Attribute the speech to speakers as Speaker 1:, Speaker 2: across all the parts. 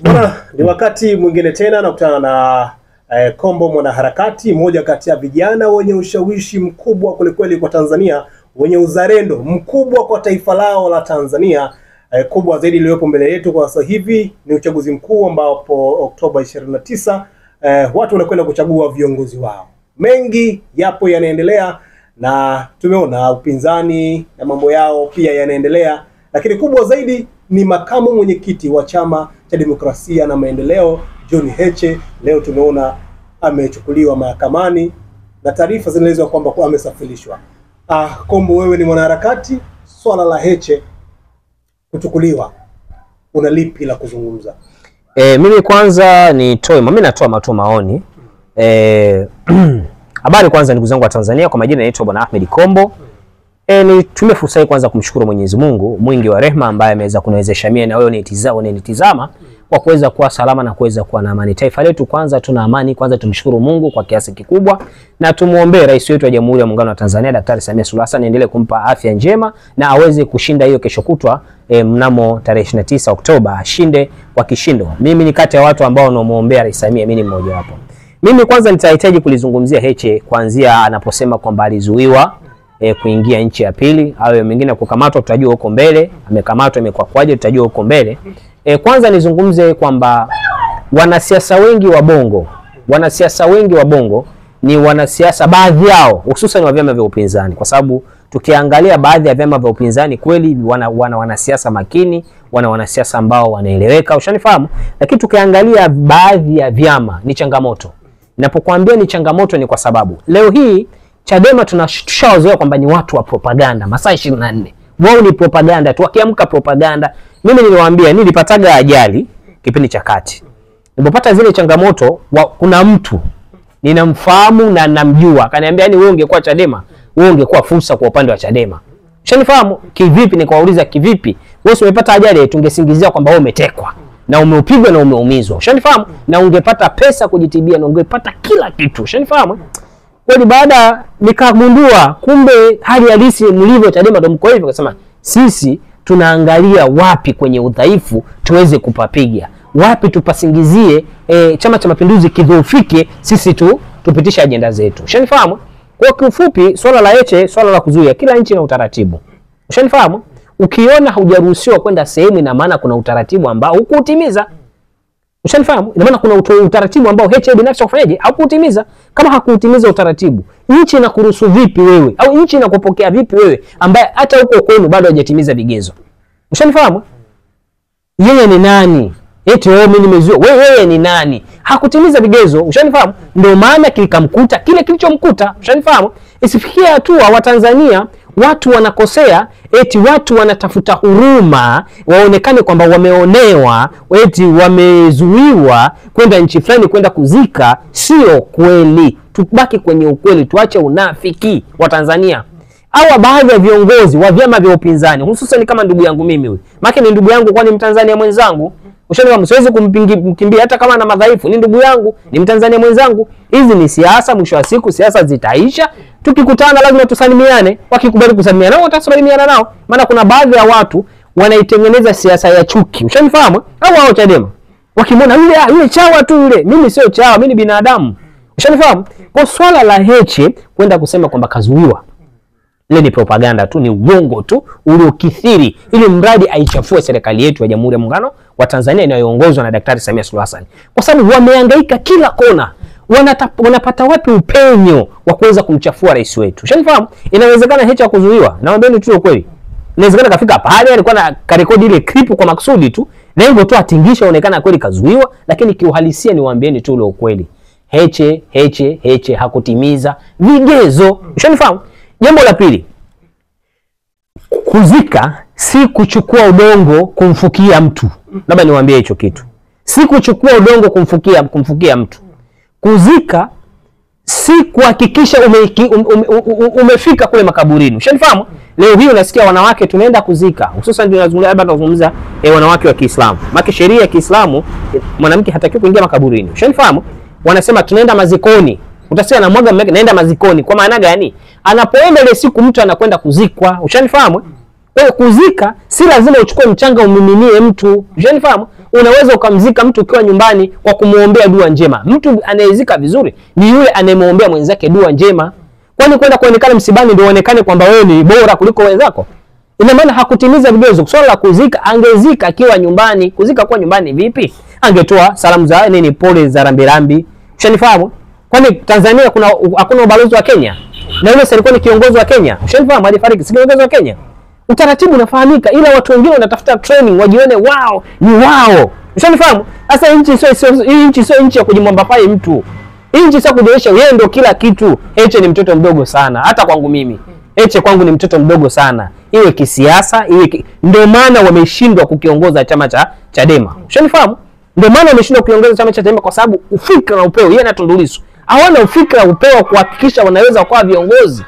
Speaker 1: Bwana, ni wakati mwingine tena nakutana na Kombo, mwanaharakati, mmoja kati ya vijana wenye ushawishi mkubwa kulikweli kwa Tanzania, wenye uzalendo mkubwa kwa taifa lao la Tanzania. Kubwa zaidi iliyopo mbele yetu kwa sasa hivi ni uchaguzi mkuu ambapo Oktoba 29 watu wanakwenda kuchagua viongozi wao. Mengi yapo yanaendelea na tumeona upinzani na mambo yao pia yanaendelea, lakini kubwa zaidi ni makamu mwenyekiti wa Chama cha Demokrasia na Maendeleo John Heche. Leo tumeona amechukuliwa mahakamani na taarifa zinaeleza kwamba amesafirishwa. Kombo, wewe ni mwanaharakati, swala la Heche kuchukuliwa una lipi la kuzungumza?
Speaker 2: Mimi kwanza mimi natoa maoni. Habari kwanza ndugu zangu wa Tanzania, kwa majina naitwa Bwana Ahmed Kombo. Nitumie fursa hii kwanza kumshukuru Mwenyezi Mungu mwingi wa rehema ambaye ameweza kuniwezesha mimi na wewe unanitizama kwa kuweza kuwa salama na kuweza kuwa na amani. Taifa letu kwanza tuna amani, kwanza tumshukuru Mungu kwa kiasi kikubwa na tumuombe rais wetu wa Jamhuri ya Muungano wa Tanzania Daktari Samia Suluhu Hassan endelee kumpa afya njema na aweze kushinda hiyo kesho kutwa mnamo tarehe 29 Oktoba, ashinde kwa kishindo. Mimi ni kati ya watu ambao wanamuombea Rais Samia, mimi ni mmoja wapo. Mimi kwanza nitahitaji kulizungumzia Heche kuanzia anaposema kwamba alizuiwa kuingia nchi ya pili, au mwingine kukamatwa, tutajua huko mbele. Amekamatwa imekuwa kwaje, tutajua huko mbele. Kwanza nizungumze kwamba wanasiasa wengi wa Bongo ni wanasiasa, baadhi yao hususan wa vyama vya upinzani, kwa sababu tukiangalia baadhi ya vyama vya upinzani kweli wanasiasa makini, wanasiasa ambao wanaeleweka, ushanifahamu. Lakini tukiangalia baadhi ya vyama ni changamoto. Ninapokuambia ni changamoto ni kwa sababu leo hii Chadema tushawazoea kwamba ni watu wa propaganda masaa 24. Wao ni propaganda tu, wakiamka propaganda. Mimi niliwaambia nilipataga ajali kipindi cha kati. Nilipopata zile changamoto, kuna mtu ninamfahamu na namjua akaniambia, yani wewe ungekuwa Chadema, wewe ungekuwa fursa kwa upande wa Chadema. Ushanifahamu? Kivipi? Nikawauliza kivipi? Wewe umepata ajali, tungesingizia kwamba wewe umetekwa na umeupigwa na umeumizwa. Ushanifahamu? Na ungepata pesa kujitibia na ungepata kila kitu. Ushanifahamu? Kwani baada nikagundua kumbe hali halisi mlivyo Chadema ndio mko hivyo, akasema sisi tunaangalia wapi kwenye udhaifu tuweze kupapiga, wapi tupasingizie Chama cha Mapinduzi kidhoofike, sisi tupitishe ajenda zetu. Ushanifahamu? Kwa kifupi, swala la Heche, swala la kuzuia, kila nchi na utaratibu. Ushanifahamu? Ukiona hujaruhusiwa kwenda sehemu, ina maana kuna utaratibu ambao hukutimiza. Ushanifahamu? Ina maana kuna utaratibu ambao Heche binafsi kufanyaje hakutimiza. Kama hakutimiza utaratibu, nchi inakuruhusu vipi wewe, au nchi inakupokea vipi wewe ambaye hata huko kwenu bado hajatimiza vigezo? Ushanifahamu? Yeye ni nani? Eti mimi nimezuia. Wewe ni nani? Hakutimiza vigezo. Ushanifahamu? Ndio maana kilikamkuta kile kilichomkuta. Ushanifahamu? Isifikie hatua wa Tanzania watu wanakosea, eti watu wanatafuta huruma, waonekane kwamba wameonewa, eti wamezuiwa kwenda nchi fulani kwenda kuzika. Sio kweli. Tubaki kwenye ukweli, tuache unafiki wa Tanzania. Hawa baadhi ya viongozi wa vyama vya upinzani, hususan kama ndugu yangu mimi huyu. Maana ni ndugu yangu, kwani Mtanzania mwenzangu. Ushanifahamu? Siwezi kumkimbia hata kama ana madhaifu, ni ndugu yangu, ni Mtanzania mwenzangu. Hizi ni siasa, mwisho wa siku siasa zitaisha. Tukikutana lazima tusalimiane, wakikubali kusalimiana nao watasalimiana nao. Maana kuna baadhi ya watu wanaitengeneza siasa ya chuki. Ushanifahamu? Hao Chadema wakimwona yule chawa tu yule, mimi sio chawa, mimi ni binadamu. Ushanifahamu? Kwa swala la Heche kwenda kusema kwamba kazuiwa, ile ni propaganda tu, ni uongo tu uliokithiri, ili mradi aichafue serikali yetu ya Jamhuri ya Muungano wa Tanzania inayoongozwa na Daktari Samia Suluhu Hassan. Kwa sababu wamehangaika kila kona, wanapata wapi upenyo wa kuweza kumchafua rais wetu. Ushanifahamu? Inawezekana Heche kuzuiwa, naomba tu ukweli. Inawezekana kafika pale alikuwa na karekodi ile clip kwa makusudi tu, lengo tu atingisha onekana kweli kazuiwa, lakini kiuhalisia niwaambieni tu ule ukweli. Heche hakutimiza vigezo. Ushanifahamu? Jambo la pili, kuzika si kuchukua udongo kumfukia mtu. Labda niwaambie hicho kitu. Si kuchukua udongo kumfukia mtu. Kuzika si kuhakikisha umefika kule makaburini. Ushanifahamu? Leo hii unasikia wanawake tunaenda kuzika. Hususan ndio tunazungumza wanawake wa Kiislamu. Maana sheria ya Kiislamu mwanamke hatakiwi kuingia makaburini. Ushanifahamu? Wanasema tunaenda mazikoni. Utasikia anamwaga naenda mazikoni. Kwa maana gani? Anapoenda ile siku mtu anakwenda kuzikwa. Ushanifahamu? Kwa kuzika si lazima uchukue mchanga umiminie mtu. Ushanifahamu? Unaweza ukamzika mtu ukiwa nyumbani kwa kumuombea dua njema. Mtu anayezika vizuri ni yule anayemuombea mwenzake dua njema. Kwani kwenda kuonekana msibani ndio uonekane kwamba wewe ni bora kuliko wenzako? Ina maana hakutimiza vigezo. Swala la kuzika, angezika akiwa nyumbani. Kuzika kwa nyumbani vipi? Angetoa salamu za nini, pole za rambirambi. Ushanifahamu? Kwani Tanzania hakuna ubalozi wa Kenya? Na yule alikuwa ni kiongozi wa Kenya. Ushanifahamu, alifariki, si kiongozi wa Kenya. Utaratibu unafahamika, ila watu wengine wanatafuta training wajione wao ni wao. Ushanifahamu? Sasa nchi sio nchi ya kujimwambafai mtu. Nchi sio kujionyesha yeye ndio kila kitu. Heche ni mtoto mdogo sana, hata kwangu mimi. Heche kwangu ni mtoto mdogo sana. Iwe kisiasa, ndio maana wameshindwa kukiongoza chama cha Chadema. Ushanifahamu? Ndio maana wameshindwa kukiongoza chama cha Chadema kwa sababu ufikra na upeo, yeye na Tundu Lissu hawana ufikra upeo kuhakikisha wanaweza kuwa viongozi.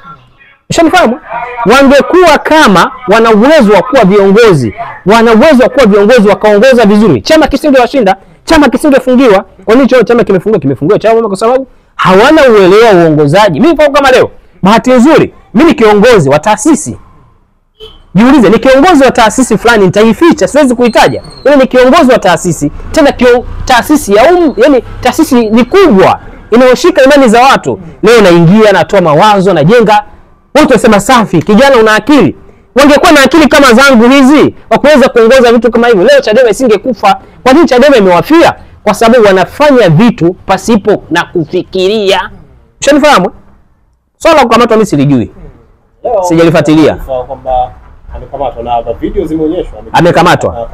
Speaker 2: Ushanifahamu? Wangekuwa kama wana uwezo wa kuwa viongozi, wana uwezo wa kuwa viongozi wakaongoza vizuri, chama kisingewashinda, chama kisingefungiwa. Kwa nini chama kimefungiwa chama? Kwa sababu hawana uelewa wa uongozaji. Mimi kwa kama leo, bahati nzuri, mimi ni kiongozi wa taasisi. Jiulize, ni kiongozi wa taasisi fulani, nitaificha, siwezi kuitaja. Ile ni kiongozi wa taasisi, tena taasisi ya yani taasisi ni kubwa, inaoshika imani za watu. Leo naingia, natoa mawazo, najenga. Watu wasema safi, kijana una akili. Wangekuwa na akili kama zangu hizi, wa kuweza kuongoza vitu kama hivyo, leo Chadema isingekufa. Kwa nini Chadema imewafia? Kwa sababu wanafanya vitu pasipo na kufikiria. Ushanifahamu? Swala la kukamatwa mimi silijui. Sijalifuatilia.
Speaker 1: Kwamba amekamatwa na video zimeonyeshwa.
Speaker 2: Amekamatwa.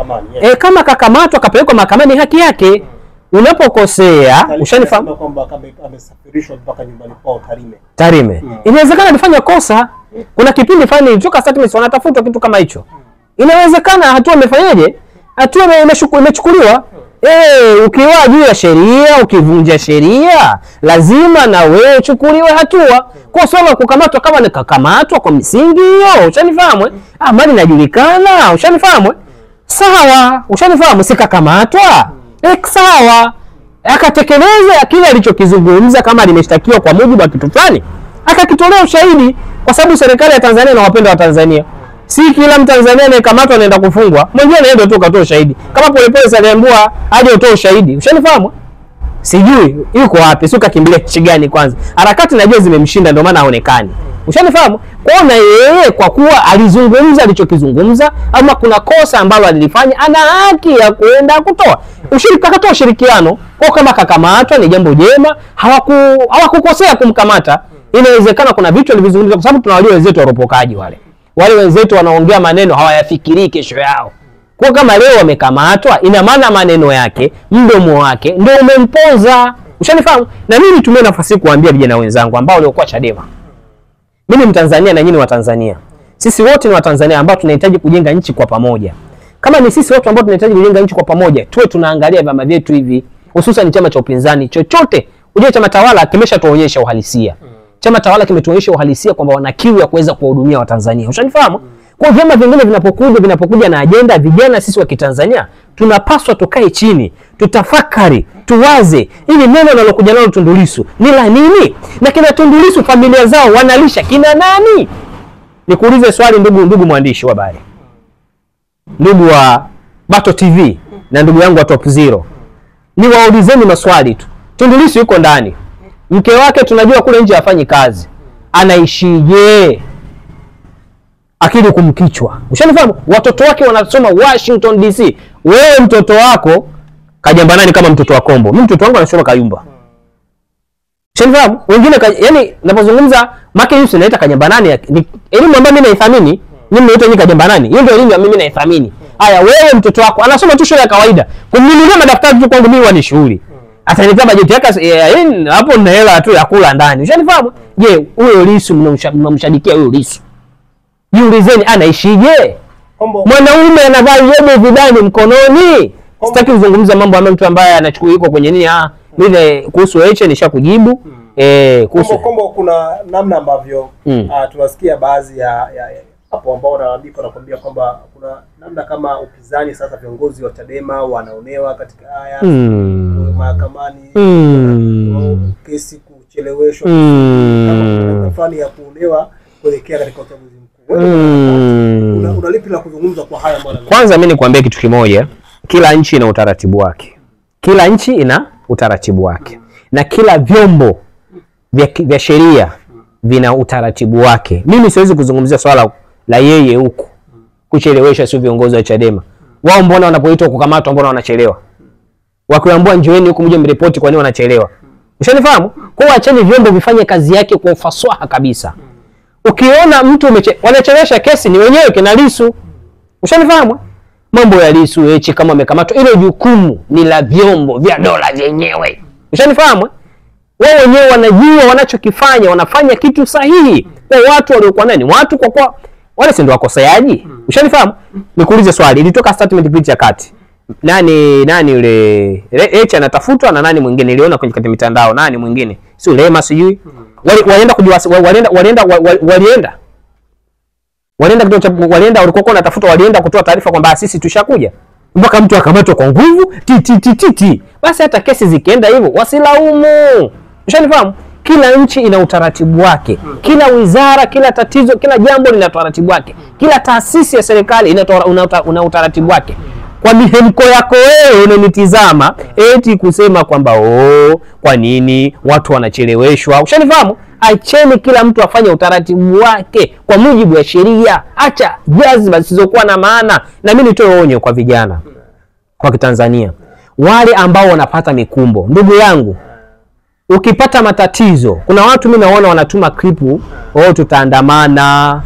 Speaker 2: Kama kakamatwa kapelekwa mahakamani, haki yake. Unapokosea, ushanifahamu
Speaker 1: kwamba amesafirishwa mpaka nyumbani kwao
Speaker 2: Tarime. Inawezekana alifanya kosa. Kuna kipindi fulani ilitoka statement wanatafuta kitu kama hicho. Inawezekana hatua amefanyaje? Hatua imechukuliwa. Ukiwa juu ya sheria, ukivunja sheria, lazima na wewe uchukuliwe hatua. Kwa swala kukamatwa, kama ni kakamatwa kwa misingi hiyo, ushanifahamu? Mali inajulikana, ushanifahamu? Sawa, ushanifahamu, sikakamatwa. Sawa. Akatekeleza kile alichokizungumza, kama limeshtakiwa kwa mujibu wa kitu fulani, akakitolea ushahidi, kwa sababu serikali ya Tanzania inawapenda wa Tanzania. Si kila Mtanzania anayekamatwa anaenda kufungwa. Mwingine anaenda tu katoa ushahidi. Kama Polepole aliambiwa aje utoe ushahidi. Ushanifahamu? Sijui yuko wapi, sio kakimbilia kichi gani kwanza. Harakati najua zimemshinda ndio maana haonekani. Ushanifahamu? Kwaona yeye kwa kuwa alizungumza alichokizungumza, ama kuna kosa ambalo alilifanya, ana haki ya kuenda kutoa akatoa ushirikiano. Kwa kama kakamatwa ni jambo jema, hawakukosea kumkamata. Inawezekana kuna vitu alivizungumza, kwa sababu tunawajua wenzetu waropokaji wale wenzetu wanaongea maneno hawayafikirii kesho yao. Kwa kama leo wamekamatwa, ina maana maneno yake, mdomo wake ndio umemponza. Ushanifahamu? Na mimi nitumie nafasi kuambia vijana wenzangu ambao waliokuwa Chadema. Mimi Mtanzania na nyinyi wa Tanzania. Sisi wote ni Watanzania ambao tunahitaji kujenga nchi kwa pamoja. Kama ni sisi wote ambao tunahitaji kujenga nchi kwa pamoja, tuwe tunaangalia vyama vyetu hivi, hususan chama cha upinzani chochote. Unajua chama tawala kimeshatuonyesha uhalisia. Chama tawala kimetuonyesha uhalisia kwamba wana kiu ya kuweza kuwahudumia Watanzania. Ushanifahamu? Kwa vyama vingine vinapokuja na ajenda, vijana sisi wa Kitanzania tunapaswa tukae chini, tutafakari, tuwaze ili neno linalokuja nalo Tundu Lissu ni la nini? Na kina Tundu Lissu familia zao wanalisha kina nani? Nikuulize swali ndugu mwandishi wa habari. Ndugu wa Bato TV na ndugu yangu wa Top Zero. Niwaulizeni maswali tu. Tundu Lissu yuko ndani. Mke wake tunajua kule nje hafanyi kazi. Anaishije? Akili kumkichwa. Ushanifahamu? Watoto wake wanasoma Washington DC. Wewe mtoto wako kajambanani kama mtoto wa Kombo. Mimi mtoto wangu anasoma Kayumba. Ushanifahamu? Wengine yani ninapozungumza Make Yusuf naita kajambanani, elimu ambayo mimi naithamini, mimi naita ni kajambanani. Hiyo ndio elimu mimi naithamini. Haya, wewe mtoto wako anasoma tu shule ya kawaida. Kumnunulia madaftari tu kwangu mimi ni shughuli. Atanipa bajeti yake hapo na hela tu ya kula ndani. Ushanifahamu? Je, huyo Lissu mnamshabikia huyo Lissu? Jiulizeni anaishije? Mwanaume anavaa yobo vidani mkononi. Sitaki kuzungumza mambo ambayo mtu ambaye anachukua yuko kwenye nini. Mimi kuhusu Heche nishakujibu.
Speaker 1: Kuhusu Kombo kuna namna ambavyo tunasikia baadhi ya hapo ambao wanaandika nakwambia kwamba kuna namna kama upinzani sasa viongozi wa Chadema wanaonewa katika haya mahakamani, kesi kucheleweshwa, kama fulani ya kuonewa kuelekea katika uchaguzi mkuu. Una lipi la kuzungumza kwa haya mbona?
Speaker 2: Kwanza mimi nikwambie kitu kimoja. kila nchi ina utaratibu wake. Kila nchi ina utaratibu wake. Na kila vyombo vya sheria vina utaratibu wake. Mimi siwezi kuzungumzia swala la yeye huku kuchelewesha, sio viongozi wa Chadema. Wao mbona wanapoitwa kukamatwa mbona wanachelewa? Wakiambiwa njoeni huku mje mripoti kwa nini wanachelewa? Ushanifahamu? Kwa hiyo acheni vyombo vifanye kazi yake kwa ufasaha kabisa. Ukiona mtu wanachelewesha kesi ni wenyewe kina Lissu. Ushanifahamu? Mambo ya Lissu Heche kama amekamatwa, ile jukumu ni la vyombo vya dola zenyewe. Ushanifahamu? Wao wenyewe wanajua wanachokifanya, wanafanya kitu sahihi kwa watu waliokuwa nani? Watu kwa wale si ndio wakoseaji? Ushanifahamu? Nikuulize swali, ilitoka statement kipindi cha kati. Nani yule Heche anatafutwa na nani mwingine niliona kwenye mitandao, nani mwingine? Sio Lema sijui. Walienda kujua walienda walikuwa wanatafuta, walienda kutoa taarifa kwamba sisi tushakuja. Mpaka mtu akamatwa kwa nguvu basi hata kesi zikienda hivyo wasilaumu. Ushanifahamu? Kila nchi ina utaratibu wake. Kila wizara, kila tatizo, kila jambo lina utaratibu wake. Kila taasisi ya serikali ina utaratibu wake. Kwa mihemko yako wewe unanitizama eti kusema kwamba kwa nini watu wanacheleweshwa? Ushanifahamu? Acheni kila mtu afanye utaratibu wake kwa mujibu wa sheria. Acha jazba zisizokuwa na maana. Na mimi nitoe onyo kwa vijana kwa Kitanzania, wale ambao wanapata mikumbo. Ndugu yangu, ukipata matatizo, kuna watu mimi naona wanatuma klipu, tutaandamana,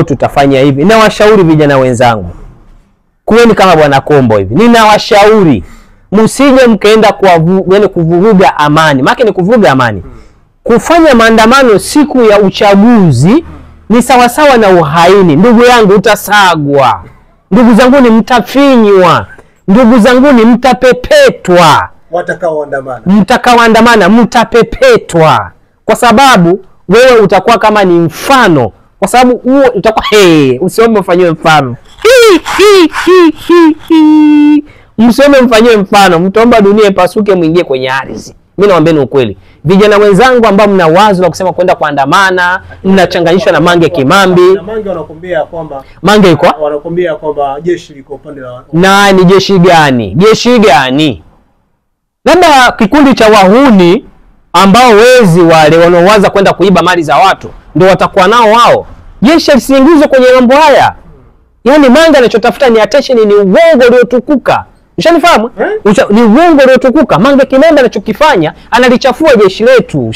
Speaker 2: tutafanya hivi. Ninawashauri vijana wenzangu, kuweni kama Bwana Kombo hivi. Ninawashauri msije mkaenda kuvuruga amani. Maana ni kuvuruga amani. Kufanya maandamano siku ya uchaguzi ni sawasawa na uhaini. Ndugu yangu, utasagwa. Ndugu zangu ni mtafinywa. Ndugu zangu ni mtapepetwa. Mtakaoandamana mtapepetwa. Kwa sababu wewe utakuwa kama ni mfano. Kwa sababu huo utakuwa usiombe mfanyiwe mfano. Msiombe mfanyiwe mfano, mtaomba dunia ipasuke muingie kwenye ardhi. Mimi nawaambieni ukweli. Vijana wenzangu ambao mna wazo la kusema kwenda kuandamana, mnachanganyishwa na Mange Kimambi.
Speaker 1: Na Mange wanakuambia kwamba
Speaker 2: Mange iko?
Speaker 1: Wanakuambia kwamba jeshi liko upande la
Speaker 2: nani? Jeshi gani? Jeshi gani? Labda kikundi cha wahuni ambao wezi wale wanaowaza kwenda kuiba mali za watu ndio watakuwa nao wao. Jeshi lisiingizwe kwenye mambo haya. Yaani Mange anachotafuta ni attention, ni uongo uliotukuka. Ushanifahamu? Ni uongo uliotukuka. Mange Kimambi anachokifanya analichafua jeshi letu.